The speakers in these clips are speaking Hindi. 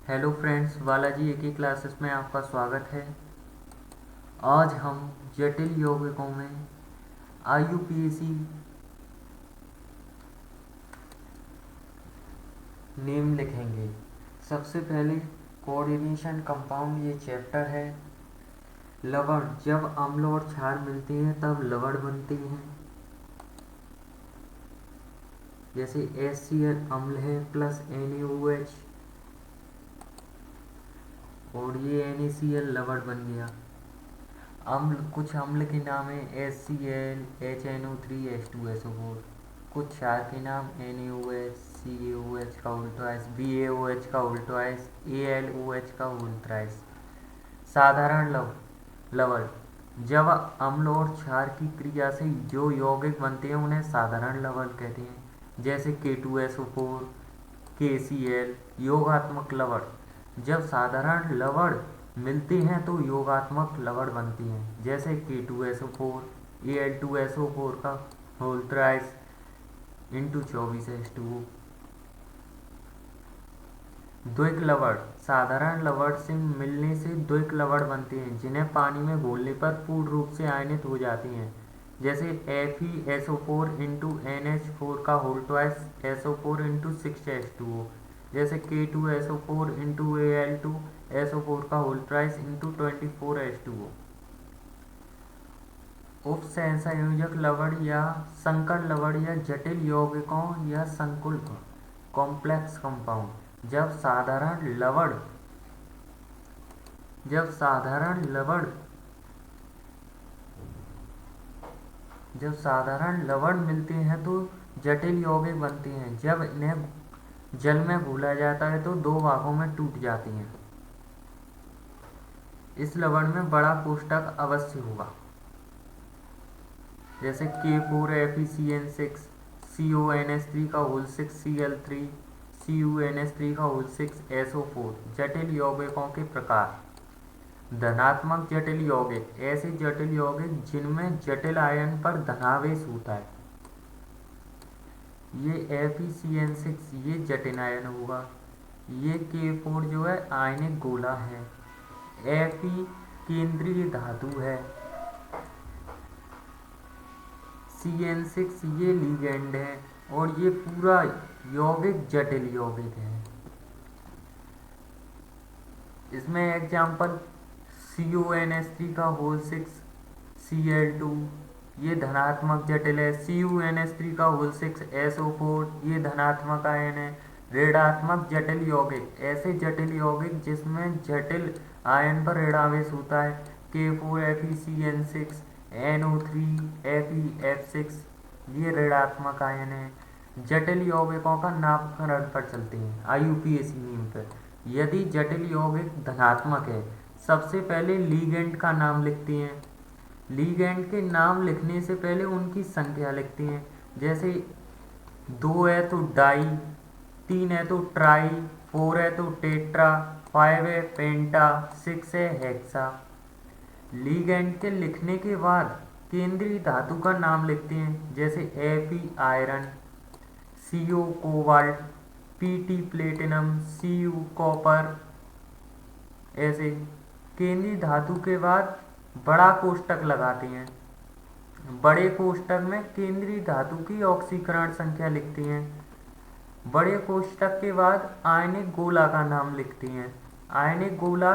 हेलो फ्रेंड्स, बालाजी एक ही क्लासेस में आपका स्वागत है। आज हम जटिल यौगिकों में आईयूपीएसी नेम लिखेंगे। सबसे पहले कोऑर्डिनेशन कंपाउंड ये चैप्टर है। लवण, जब अम्ल और क्षार मिलते हैं तब लवण बनते हैं। जैसे HCl अम्ल है प्लस NaOH और ये NaCl लवण बन गया। अम्ल, कुछ अम्ल के नाम है HCl, HNO3, H2SO4। कुछ क्षार के नाम NaOH, CaOH का उल्टा, BaOH का उल्टा, AlOH का उल्टा। साधारण लवण, जब अम्ल और क्षार की क्रिया से जो यौगिक बनते हैं उन्हें साधारण लवण कहते हैं। जैसे K2SO4, KCl। योगात्मक लवण, जब साधारण लवण मिलते हैं तो योगात्मक लवण बनती हैं। जैसे K2SO4, Al2SO4 का होल थ्राइस इंटू 24H2O। द्विक लवण, साधारण लवण से मिलने से द्विक लवण बनते हैं जिन्हें पानी में घोलने पर पूर्ण रूप से आयनित हो जाती हैं। जैसे FeSO4 इंटू NH4 का whole twice SO4 into 6H2O। जैसे K2SO4 इंटू Al2SO4 का होल ट्वाइस इंटू 24H2O। उपसंयोजक लवण या संकर लवण या जटिल यौगिकों या संकुल कॉम्प्लेक्स कंपाउंड, जब साधारण लवण मिलते हैं तो जटिल यौगिक बनते हैं। जब इन्हें जल में घोला जाता है तो दो भागों में टूट जाती हैं। इस लवण में बड़ा कोष्टक अवश्य होगा। जैसे K4FeCN6, CONH3 का होल 6Cl3, CuNH3 का होल 6SO4। जटिल यौगिकों के प्रकार। धनात्मक जटिल यौगिक, ऐसे जटिल यौगिक जिनमें जटिल आयन पर धनावेश होता है। ये FeCN6 ये जटिल आयन होगा। ये K4 जो है आयनिक गोला है। Fe केंद्रीय धातु है। CN6 ये लिगेंड है और ये पूरा यौगिक जटिल यौगिक है। इसमें एग्जाम्पल CONH3 का होल 6Cl2 ये धनात्मक जटिल है। CuNH3 का होल 6SO4 ये धनात्मक आयन है। ऋणात्मक जटिल यौगिक, ऐसे जटिल यौगिक जिसमें जटिल आयन पर ऋणावेश होता है। K4FeCN6, NO3FeF6 ये ऋणात्मक आयन है। जटिल यौगिकों का नामकरण पर चलते हैं आईयूपीएसी नेम पर। यदि जटिल यौगिक धनात्मक है, सबसे पहले लीगेंड का नाम लिखते हैं। लीगेंड के नाम लिखने से पहले उनकी संख्या लिखते हैं। जैसे 2 है तो डाई, 3 है तो ट्राई, 4 है तो टेट्रा, 5 है पेंटा, 6 है हेक्सा। लीगेंड के लिखने के बाद केंद्रीय धातु का नाम लिखते हैं। जैसे Fe iron, CO cobalt, PT platinum, Cu copper. ऐसे केंद्रीय धातु के बाद बड़ा कोष्टक लगाते हैं। बड़े कोष्टक में केंद्रीय धातु की ऑक्सीकरण संख्या लिखते हैं। बड़े कोष्टक के बाद आयनिक गोला का नाम लिखते हैं। आयनिक गोला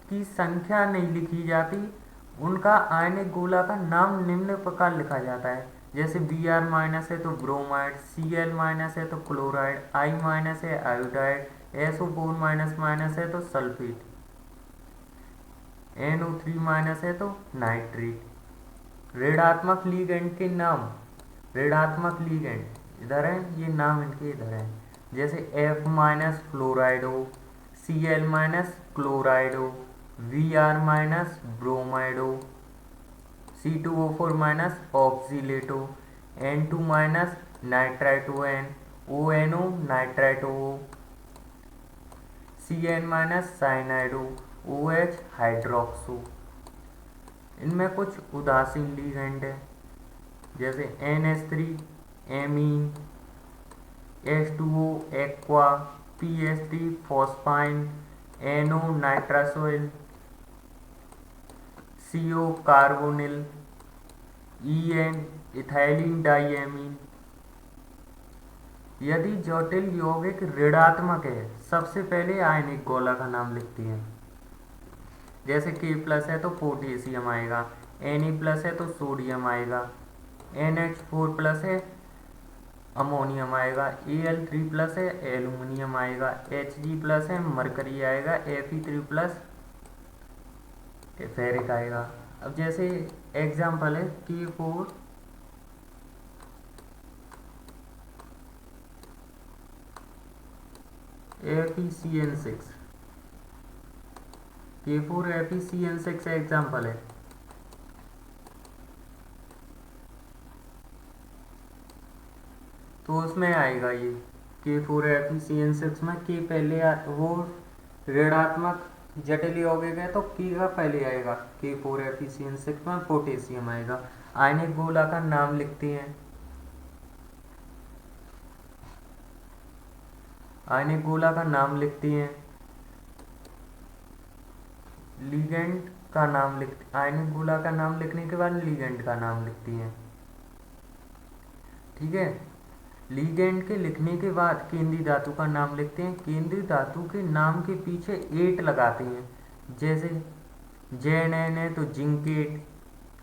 की संख्या नहीं लिखी जाती, उनका आयनिक गोला का नाम निम्न प्रकार लिखा जाता है। जैसे Br माइनस है तो ब्रोमाइड, Cl माइनस है तो क्लोराइड, I माइनस है आयोडाइड, SO4 माइनस माइनस है तो सल्फेट, NO3 माइनस है तो नाइट्रेट। ऋणात्मक लीगेंड के नाम, ऋणात्मक लीगेंड इधर है, ये नाम इनके इधर है। जैसे F minus fluorido, Cl minus chlorido, Vr minus bromido, C2O4 minus oxalato, N2 minus nitrito N, ONO nitrito O, Cn minus cyanido, OH hydroxo. इनमें कुछ उदासीन लिगेंड है। जैसे NH3 ammine, H2O aqua, PH3 phosphine, NO nitrosyl, CO carbonyl, EN ethylene diamine. यदि जटिल यौगिक ऋणात्मक है, सबसे पहले आयनिक गोला का नाम लिखती है। जैसे K+ है तो पोटेशियम आएगा, Na+ है तो सोडियम आएगा, NH4+ है अमोनियम आएगा, Al3+ है एल्यूमिनियम आएगा, Hg+ है मरकरी आएगा, Fe3+ फेरिक आएगा। अब जैसे एग्जाम्पल है K4 FeCN6, K4 FeCN6 example है। तो उसमें आएगा ये K4 FeCN6 में K पहले वो ऋणात्मक जटिल यौगिक है तो K का पहले आएगा, K4 FeCN6 में पोटेशियम आएगा। आयनिक गोला का नाम लिखते हैं। आयनिक गोला का नाम लिखती हैं, लीगेंड का नाम आयनिक गोला का नाम लिखने के बाद लीगेंड का नाम लिखती हैं। ठीक है, लीगेंड के लिखने के बाद केंद्रीय धातु का नाम लिखते हैं। केंद्रीय धातु के नाम के पीछे 8 लगाते हैं। जैसे Zn है तो जिंकेट,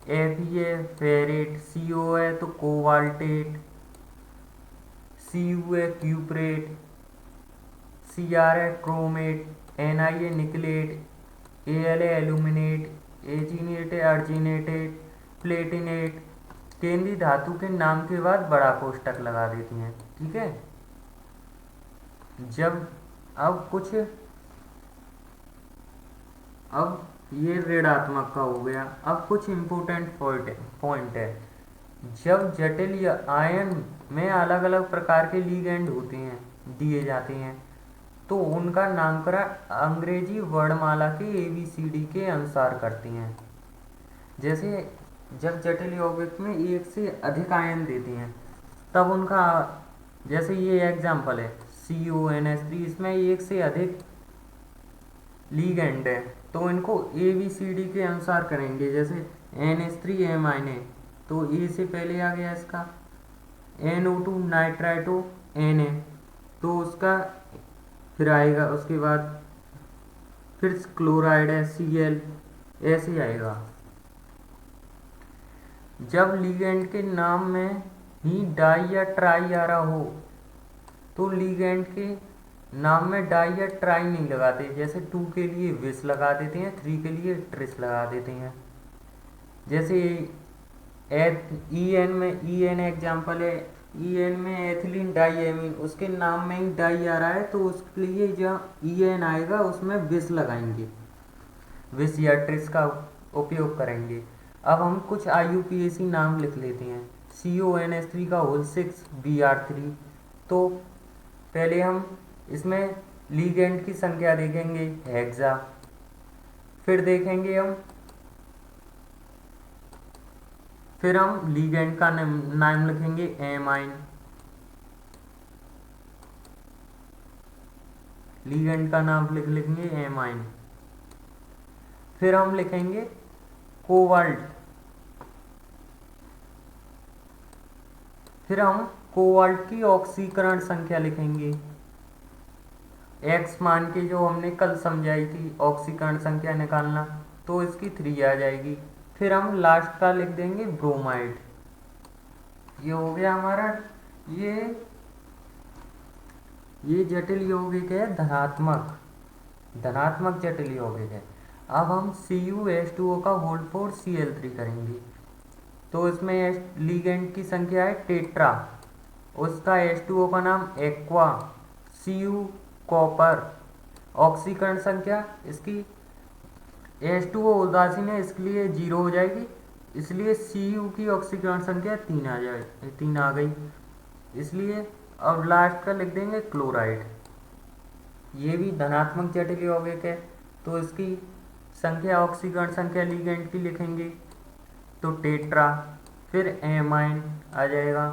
Fe है फेरेट, Co है तो कोबाल्टेट, Cu है क्यूप्रेट, Cr है क्रोमेट, Ni है निकलेट, Al है एल्यूमिनेट, एजीनेट है अर्जिनेटेट, प्लेटिनेट। केंद्रीय धातु के नाम के बाद बड़ा कोष्टक लगा देती हैं। ठीक है, जब अब ये ऋणात्मक का हो गया। अब कुछ इम्पोर्टेंट पॉइंट है। जब जटिल आयन में अलग अलग प्रकार के लीगेंड होते हैं, दिए जाते हैं, तो उनका नामकरण अंग्रेजी वर्णमाला के ABCD के अनुसार करते हैं। जैसे जब जटिल यौगिक में एक से अधिक आयन देते हैं तब उनका, जैसे ये एग्जाम्पल है CONH3, इसमें एक से अधिक लीगेंड है तो इनको ABCD के अनुसार करेंगे। जैसे NH3 है तो ए से पहले आ गया इसका, NO2 नाइट्राइटो Na तो उसका फिर आएगा, उसके बाद फिर क्लोराइड है Cl, ऐसे आएगा। जब लीगेंड के नाम में ही डाई या ट्राई आ रहा हो तो लीगेंड के नाम में डाई या ट्राई नहीं लगाते। जैसे 2 के लिए विस लगा देते हैं, 3 के लिए ट्रिस लगा देते हैं। जैसे EN में EN एग्जाम्पल है, EN में एथिलीन डाइएमीन, उसके नाम में ही डाई आ रहा है तो उसके लिए जहाँ EN आएगा उसमें विस लगाएंगे, विस या ट्रिस का उपयोग करेंगे। अब हम कुछ IUPAC नाम लिख लेते हैं। CONH3 का होल 6 Br3। तो पहले हम इसमें लीगेंड की संख्या देखेंगे हेक्सा, फिर देखेंगे फिर हम लीगेंड का नाम लिखेंगे एमाइन, लीगेंड का नाम लिखेंगे एमाइन। फिर हम लिखेंगे कोबाल्ट, फिर हम कोबाल्ट की ऑक्सीकरण संख्या लिखेंगे, X मान के, जो हमने कल समझाई थी ऑक्सीकरण संख्या निकालना, तो इसकी 3 आ जाएगी। फिर हम लास्ट का लिख देंगे ब्रोमाइड। ये हो गया हमारा, ये जटिल यौगिक है धनात्मक जटिल यौगिक है। अब हम CuH2O का होल 4 Cl3 करेंगे तो इसमें लीगेंड की संख्या है टेट्रा, उसका H2O का नाम एक्वा, Cu कॉपर। ऑक्सीकरण संख्या इसकी H2O उदासीन है इसलिए 0 हो जाएगी, इसलिए Cu की ऑक्सीकरण संख्या 3 आ गई। इसलिए अब लास्ट का लिख देंगे क्लोराइड। ये भी धनात्मक जटिल यौगिक है तो इसकी संख्या, ऑक्सीकरण संख्या लीगेंड की लिखेंगे तो टेट्रा, फिर एमाइन आ जाएगा,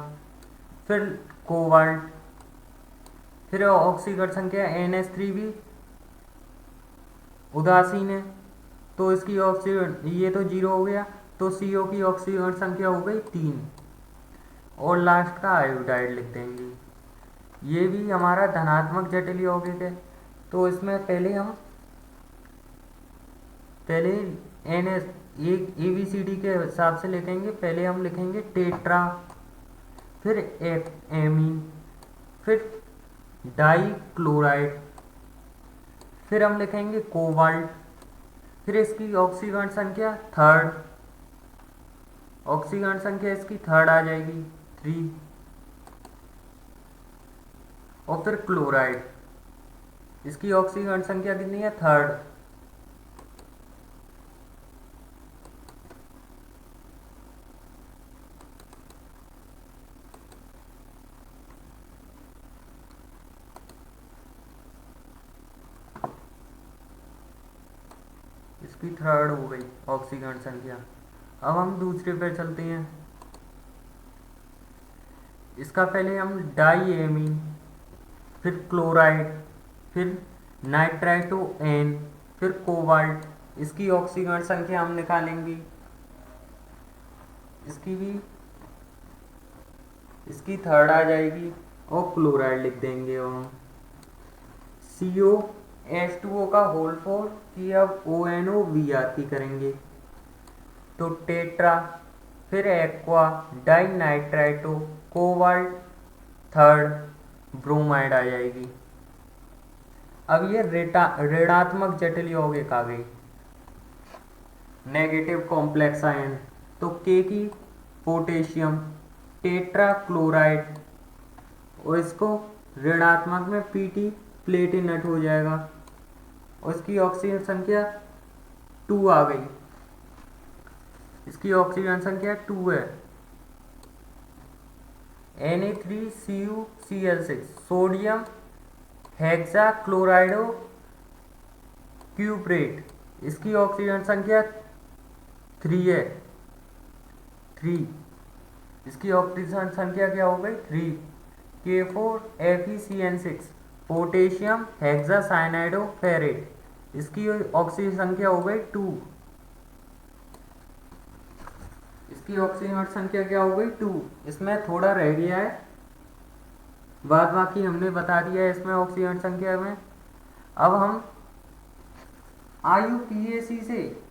फिर कोबाल्ट, फिर ऑक्सीकरण संख्या NH3 भी उदासीन है तो इसकी ऑक्सीजन, ये तो जीरो हो गया, तो CO की ऑक्सीजन संख्या हो गई 3। और लास्ट का आयोडाइड लिख देंगे। ये भी हमारा धनात्मक जटिल यौगिक है। तो इसमें पहले एन एस एक ABCD के हिसाब से लिखेंगे। पहले हम लिखेंगे टेट्रा, फिर एमीन, फिर डाई क्लोराइड, फिर हम लिखेंगे कोबाल्ट, फिर इसकी ऑक्सीकरण संख्या थर्ड, ऑक्सीकरण संख्या इसकी थर्ड आ जाएगी 3। और फिर क्लोराइड, इसकी ऑक्सीकरण संख्या कितनी है, थर्ड। इसकी थर्ड हो गई ऑक्सीकरण संख्या। अब हम दूसरे पे चलते हैं। इसका पहले हम डाई एमीन, फिर क्लोराइड, फिर नाइट्राइटो एन, फिर कोबाल्ट, इसकी ऑक्सीकरण संख्या हम निकालेंगे। इसकी भी इसकी थर्ड आ जाएगी और क्लोराइड लिख देंगे। और हम COH2O का होल 4 की अब ONO-Br की करेंगे तो टेट्रा, फिर aqua, di nitrito, cobalt, third, bromide आ जाएगी। अब ये ऋणात्मक जटिल यौगिक आ गई, नेगेटिव कॉम्प्लेक्स आयन। तो के की पोटेशियम, टेट्रा क्लोराइड, और इसको ऋणात्मक में Pt प्लेटिनट हो जाएगा और इसकी ऑक्सीजन संख्या 2 आ गई। इसकी ऑक्सीजन संख्या 2 है। Na3CuCl6, सोडियम हेक्सा क्लोराइडो क्यूप्रेट, इसकी ऑक्सीजन संख्या 3 है, 3। इसकी ऑक्सीजन संख्या क्या हो गई, 3। K4FeCN6, पोटेशियम हेक्सासाइनाइडो फेरेट, इसकी ऑक्सीजन संख्या हो गई 2। इसकी ऑक्सीजन संख्या क्या हो गई, 2। इसमें थोड़ा रह गया है, बाद बाकी हमने बता दिया है इसमें ऑक्सीजन संख्या में। अब हम IUPAC से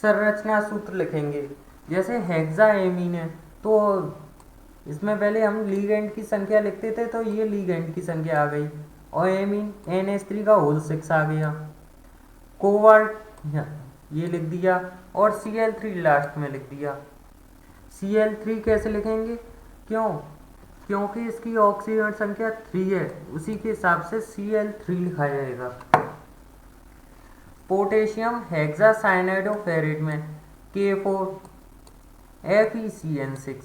संरचना सूत्र लिखेंगे। जैसे हेक्साएमीन है तो इसमें पहले हम लीगेंड की संख्या लिखते थे, तो ये लीगेंड की संख्या आ गई और एमीन NH3 का होल 6 आ गया। कोबाल्ट ये लिख दिया और Cl3 लास्ट में लिख दिया। Cl3 कैसे लिखेंगे, क्योंकि इसकी ऑक्सीजन संख्या 3 है, उसी के हिसाब से Cl3 लिखा जाएगा। पोटेशियम हेक्सासाइनाइडोफेरेट में K4FeCN6,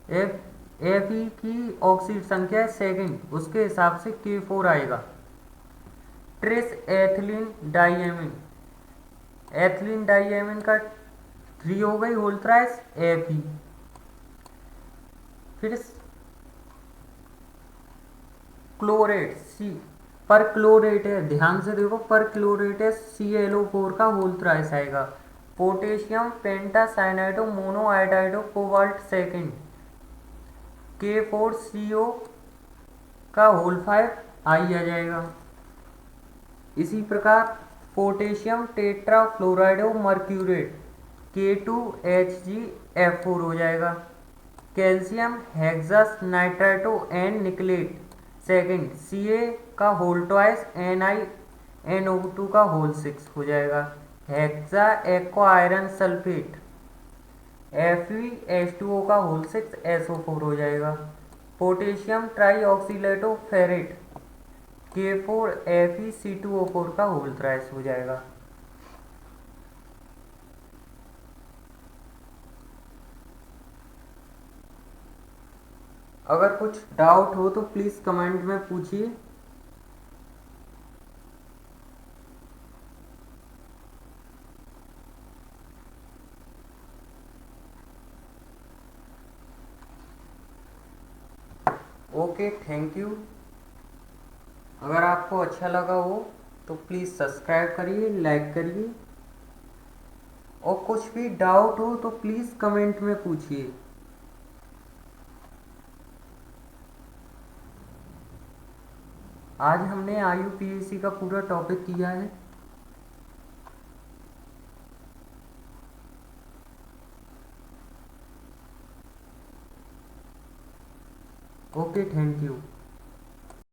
Fe की ऑक्सीजन संख्या सेकंड, उसके हिसाब से K4 आएगा। Tris ethylene diamine, ethylene diamine का 3 हो गई होल थ्राइस Fe। फिर क्लोरेट पर क्लोरेट है, ध्यान से देखो, पर क्लोरेट है, ClO4 का होल थ्राइस आएगा। Potassium pentacyanido monoiodido cobalt second, K4CO का होल 5 आई आ जाएगा। इसी प्रकार पोटेशियम टेट्रा फ्लोराइडो मर्क्यूरेट K2HgF4 हो जाएगा। Calcium hexa nitrito N nickelate second, Ca का होल ट्वाइस NiNO2 का होल 6 हो जाएगा। Hexa aqua iron sulphate FeH2O का होल 6 SO4 हो जाएगा। पोटेशियम ट्राई ऑक्सीलेटो फेरेट K4FeC2O4 का होल थ्राइस हो जाएगा। अगर कुछ डाउट हो तो प्लीज़ कमेंट में पूछिए। Okay, thank you. अगर आपको अच्छा लगा हो तो प्लीज़ सब्सक्राइब करिए, लाइक करिए, और कुछ भी डाउट हो तो प्लीज़ कमेंट में पूछिए। आज हमने IUPAC का पूरा टॉपिक किया है। Okay, thank you.